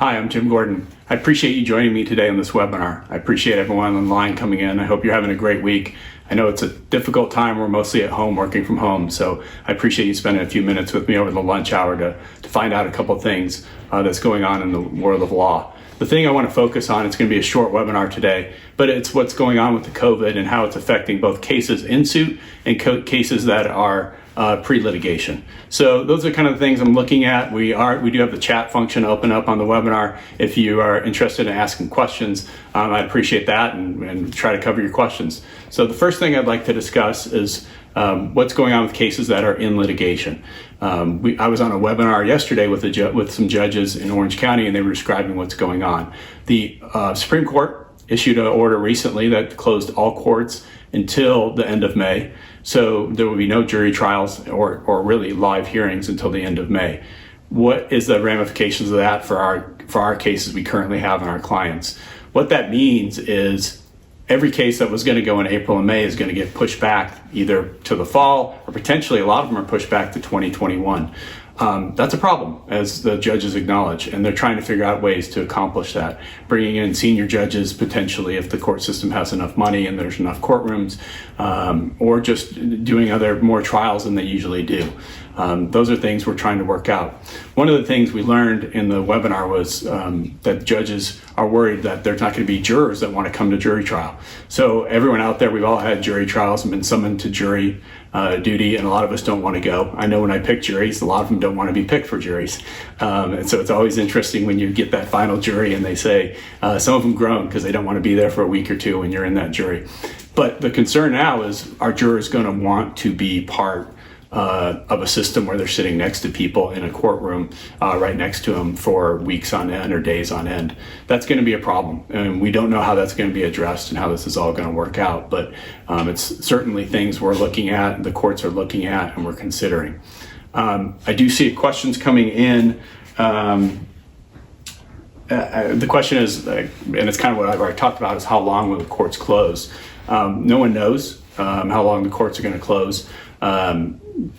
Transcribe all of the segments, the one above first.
Hi, I'm Jim Gordon. I appreciate you joining me today on this webinar. I appreciate everyone online coming in. I hope you're having a great week. I know it's a difficult time. We're mostly at home, working from home, so I appreciate you spending a few minutes with me over the lunch hour to find out a couple things that's going on in the world of law. The thing I want to focus on, it's going to be a short webinar today, but it's what's going on with the COVID and how it's affecting both cases in suit and cases that are pre-litigation. So those are kind of the things I'm looking at. We do have the chat function open up on the webinar. If you are interested in asking questions, I'd appreciate that and try to cover your questions. So the first thing I'd like to discuss is what's going on with cases that are in litigation. I was on a webinar yesterday with some judges in Orange County, and they were describing what's going on. The Supreme Court issued an order recently that closed all courts until the end of May. So there will be no jury trials or really live hearings until the end of May. What is the ramifications of that for our cases we currently have and our clients? What that means is every case that was going to go in April and May is going to get pushed back either to the fall or potentially a lot of them are pushed back to 2021. That's a problem, as the judges acknowledge, and they're trying to figure out ways to accomplish that. Bringing in senior judges potentially if the court system has enough money and there's enough courtrooms, or just doing more trials than they usually do. Those are things we're trying to work out. One of the things we learned in the webinar was that judges are worried that there's not going to be jurors that want to come to jury trial. So everyone out there, we've all had jury trials and been summoned to jury duty, and a lot of us don't want to go. I know when I pick juries, a lot of them don't want to be picked for juries. And so it's always interesting when you get that final jury and they say, some of them groan because they don't want to be there for a week or two when you're in that jury. But the concern now is, are jurors going to want to be part of a system where they're sitting next to people in a courtroom right next to them for weeks on end or days on end? That's going to be a problem, and we don't know how that's going to be addressed and how this is all going to work out, but it's certainly things we're looking at, the courts are looking at, and we're considering. I do see questions coming in. The question is, and it's kind of what I've already talked about, is how long will the courts close? No one knows how long the courts are going to close.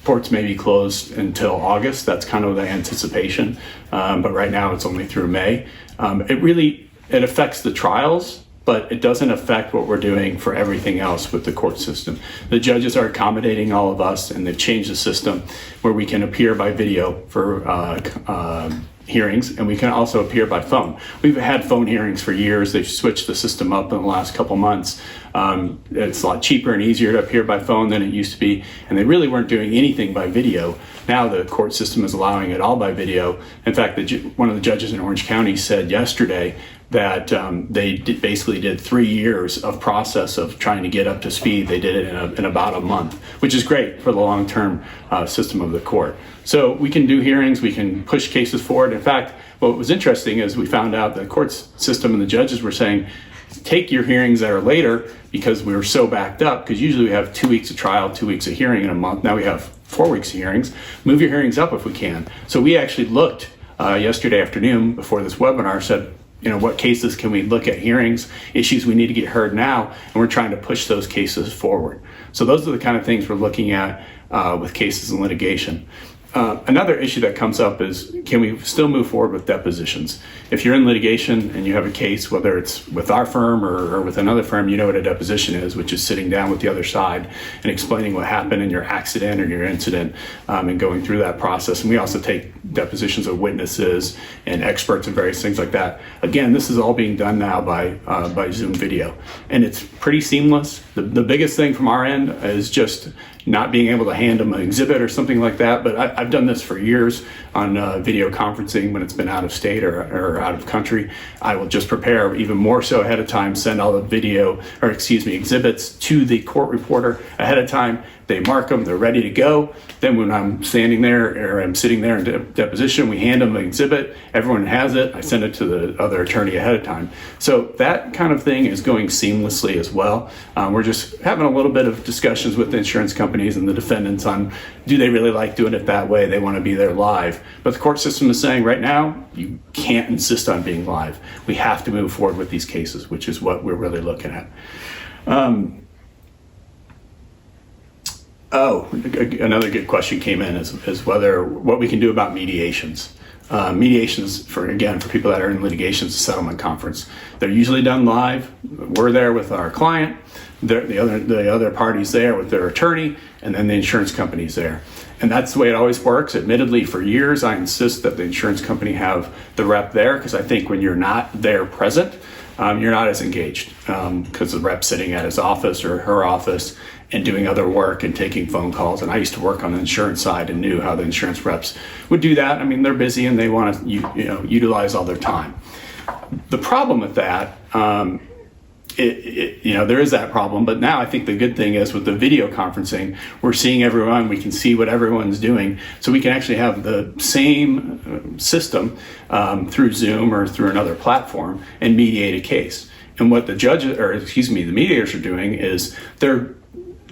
Courts may be closed until August. That's kind of the anticipation. But right now it's only through May. It affects the trials, but it doesn't affect what we're doing for everything else with the court system. The judges are accommodating all of us, and they've changed the system where we can appear by video for hearings, and we can also appear by phone. We've had phone hearings for years. They've switched the system up in the last couple months. It's a lot cheaper and easier to appear by phone than it used to be, and they really weren't doing anything by video. Now the court system is allowing it all by video. In fact, one of the judges in Orange County said yesterday that they basically did 3 years of process of trying to get up to speed. They did it in about a month, which is great for the long-term system of the court. So we can do hearings, we can push cases forward. In fact, what was interesting is we found out the court system and the judges were saying, take your hearings that are later, because we were so backed up, because usually we have 2 weeks of trial, 2 weeks of hearing in a month. Now we have 4 weeks of hearings. Move your hearings up if we can. So we actually looked yesterday afternoon before this webinar, said, what cases can we look at, hearings, issues we need to get heard now, and we're trying to push those cases forward. So those are the kind of things we're looking at with cases in litigation. Another issue that comes up is, can we still move forward with depositions? If you're in litigation and you have a case, whether it's with our firm or with another firm, you know what a deposition is, which is sitting down with the other side and explaining what happened in your accident or your incident, and going through that process. And we also take depositions of witnesses and experts and various things like that. Again, this is all being done now by Zoom video, and it's pretty seamless. The biggest thing from our end is just not being able to hand them an exhibit or something like that. But I've done this for years on video conferencing when it's been out of state or out of country. I will just prepare even more so ahead of time, send all the exhibits to the court reporter ahead of time. They mark them, they're ready to go. Then when I'm standing there or I'm sitting there in deposition, we hand them an exhibit, everyone has it, I send it to the other attorney ahead of time. So that kind of thing is going seamlessly as well. We're just having a little bit of discussions with the insurance companies and the defendants on, do they really like doing it that way? They want to be there live. But the court system is saying right now, you can't insist on being live. We have to move forward with these cases, which is what we're really looking at. Another good question came in is what we can do about mediations. mediations, for people that are in litigation, is a settlement conference. They're usually done live. We're there with our client, the other party's there with their attorney, and then the insurance company's there. And that's the way it always works. Admittedly, for years, I insist that the insurance company have the rep there, because I think when you're not there present, you're not as engaged, because the rep's sitting at his office or her office and doing other work and taking phone calls. And I used to work on the insurance side and knew how the insurance reps would do that. I mean, they're busy and they want to utilize all their time. The problem with that, there is that problem, but now I think the good thing is with the video conferencing, we're seeing everyone, we can see what everyone's doing, so we can actually have the same system through Zoom or through another platform and mediate a case. And what the mediators are doing is they're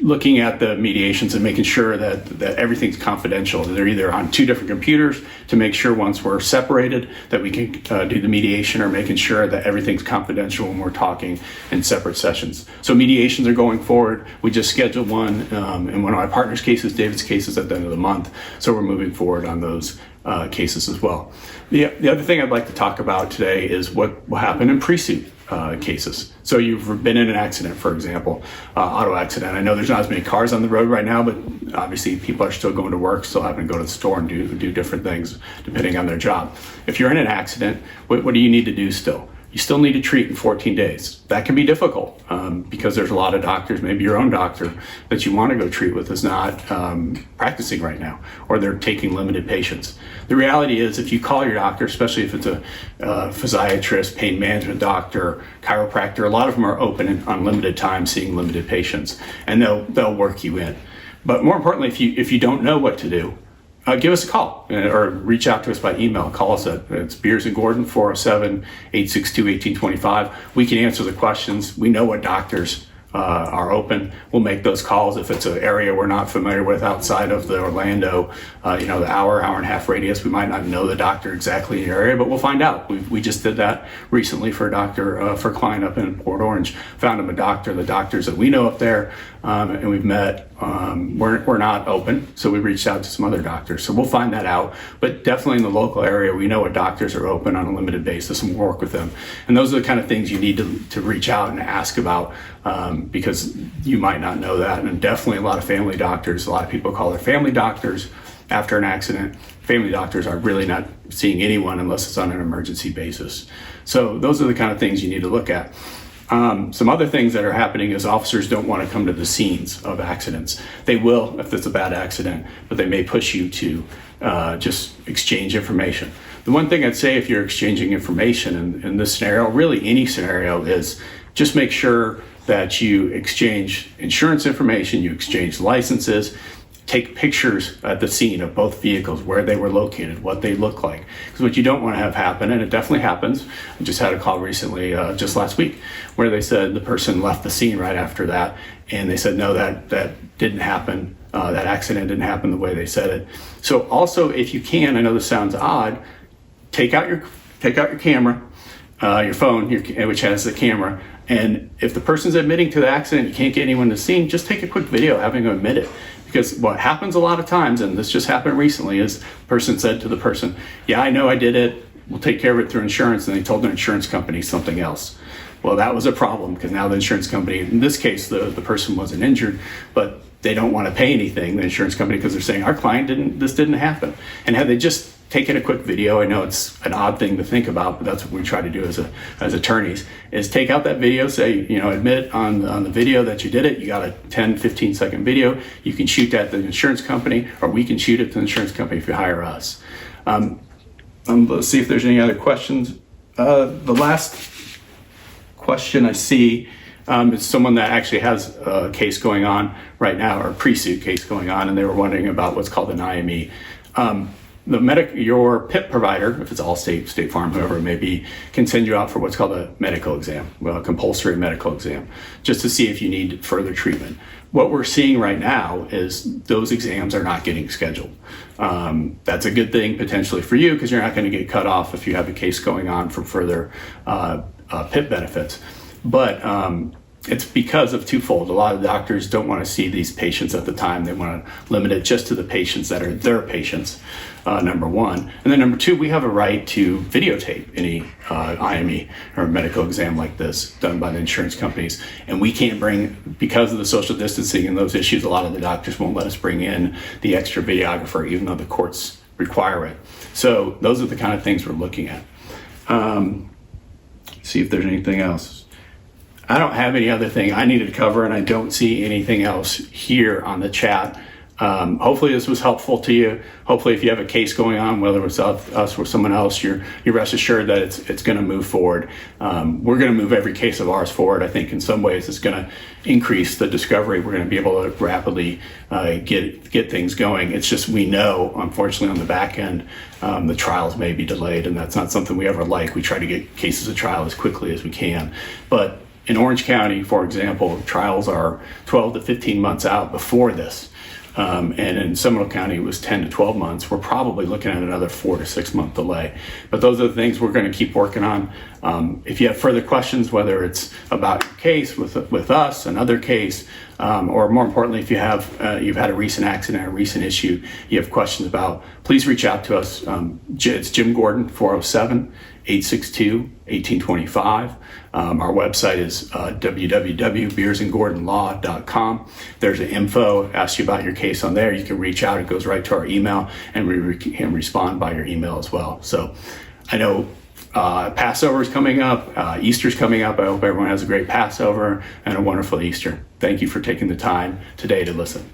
looking at the mediations and making sure that everything's confidential. They're either on two different computers to make sure once we're separated that we can do the mediation, or making sure that everything's confidential when we're talking in separate sessions. So mediations are going forward. We just scheduled one, and one of my partner's cases, David's case, is at the end of the month. So we're moving forward on those cases as well. The other thing I'd like to talk about today is what will happen in pre-suit cases. So you've been in an accident, for example, auto accident. I know there's not as many cars on the road right now, but obviously people are still going to work, still having to go to the store and do different things depending on their job. If you're in an accident, what do you need to do still? You still need to treat in 14 days. That can be difficult because there's a lot of doctors, maybe your own doctor that you want to go treat with is not practicing right now, or they're taking limited patients. The reality is if you call your doctor, especially if it's a physiatrist, pain management doctor, chiropractor, a lot of them are open and on limited time seeing limited patients, and they'll work you in. But more importantly, if you don't know what to do, give us a call or reach out to us by email. Call us it's Beers and Gordon, 407-862-1825. We can answer the questions. We know what doctors are open. We'll make those calls if it's an area we're not familiar with outside of the Orlando, the hour and a half radius. We might not know the doctor exactly in the area, but we'll find out. We just did that recently for a doctor, for a client up in Port Orange. Found him a doctor. The doctors that we know up there, and we've met, we're not open, so we reached out to some other doctors. So we'll find that out. But definitely in the local area, we know what doctors are open on a limited basis, and we'll work with them. And those are the kind of things you need to reach out and ask about, because you might not know that. And definitely a lot of family doctors, a lot of people call their family doctors after an accident. Family doctors are really not seeing anyone unless it's on an emergency basis. So those are the kind of things you need to look at. Some other things that are happening is officers don't want to come to the scenes of accidents. They will if it's a bad accident, but they may push you to just exchange information. The one thing I'd say if you're exchanging information in this scenario, really any scenario, is just make sure that you exchange insurance information, you exchange licenses, take pictures at the scene of both vehicles, where they were located, what they look like. Because what you don't want to have happen, and it definitely happens, I just had a call recently, just last week, where they said the person left the scene right after that, and they said, no, that didn't happen. That accident didn't happen the way they said it. So also, if you can, I know this sounds odd, take out your camera, your phone, which has the camera, and if the person's admitting to the accident, you can't get anyone to the scene, just take a quick video having them admit it. Because what happens a lot of times, and this just happened recently, is the person said to the person, yeah, I know I did it, we'll take care of it through insurance, and they told their insurance company something else. Well, that was a problem, because now the insurance company, in this case, the person wasn't injured, but they don't want to pay anything, the insurance company, because they're saying, our client this didn't happen. And had they just taken a quick video, I know it's an odd thing to think about, but that's what we try to do as attorneys, is take out that video, say, admit on the video that you did it. You got a 10, 15 second video. You can shoot that to the insurance company, or we can shoot it to the insurance company if you hire us. Let's see if there's any other questions. The last question I see is someone that actually has a case going on right now, or a pre-suit case going on, and they were wondering about what's called an IME. Your PIP provider, if it's Allstate, State Farm, whoever it may be, can send you out for what's called a medical exam, a compulsory medical exam, just to see if you need further treatment. What we're seeing right now is those exams are not getting scheduled. That's a good thing potentially for you, because you're not going to get cut off if you have a case going on from further PIP benefits. But it's because of twofold. A lot of doctors don't want to see these patients at the time. They want to limit it just to the patients that are their patients, number one. And then number two, we have a right to videotape any IME or medical exam like this done by the insurance companies. And we can't bring, because of the social distancing and those issues, a lot of the doctors won't let us bring in the extra videographer, even though the courts require it. So those are the kind of things we're looking at. See if there's anything else. I don't have any other thing I needed to cover, and I don't see anything else here on the chat. Hopefully this was helpful to you. Hopefully if you have a case going on, whether it's us or someone else, you're rest assured that it's going to move forward. We're going to move every case of ours forward. I think in some ways it's going to increase the discovery. We're going to be able to rapidly get things going. It's just we know, unfortunately, on the back end, the trials may be delayed, and that's not something we ever like. We try to get cases of trial as quickly as we can. But in Orange County, for example, trials are 12 to 15 months out before this. And in Seminole County, it was 10 to 12 months. We're probably looking at another 4 to 6 month delay. But those are the things we're going to keep working on. If you have further questions, whether it's about your case with us, another case, or more importantly, if you've had a recent accident, a recent issue you have questions about, please reach out to us. It's Jim Gordon, 407-862-1825. Our website is www.beersandgordonlaw.com. There's an info, asks you about your case on there. You can reach out. It goes right to our email, and we can respond by your email as well. So I know Passover is coming up. Easter's coming up. I hope everyone has a great Passover and a wonderful Easter. Thank you for taking the time today to listen.